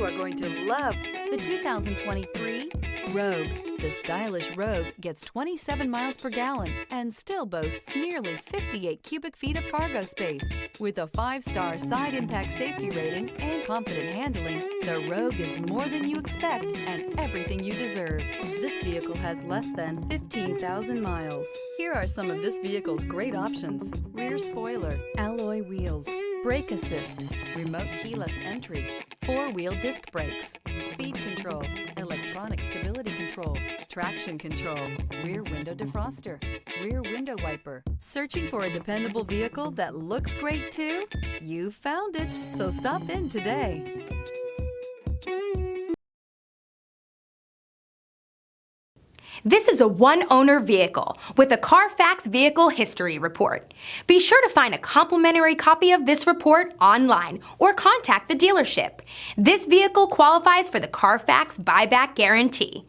are going to love the 2023 Rogue. The stylish Rogue gets 27 miles per gallon and still boasts nearly 58 cubic feet of cargo space. With a 5-star side impact safety rating and confident handling, the Rogue is more than you expect and everything you deserve. This vehicle has less than 15,000 miles. Here are some of this vehicle's great options: rear spoiler, alloy wheels, brake assist, remote keyless entry, 4-wheel disc brakes, speed control, electronic stability control, traction control, rear window defroster, rear window wiper. Searching for a dependable vehicle that looks great too? You found it, so stop in today. This is a one-owner vehicle with a Carfax Vehicle History Report. Be sure to find a complimentary copy of this report online or contact the dealership. This vehicle qualifies for the Carfax Buyback Guarantee.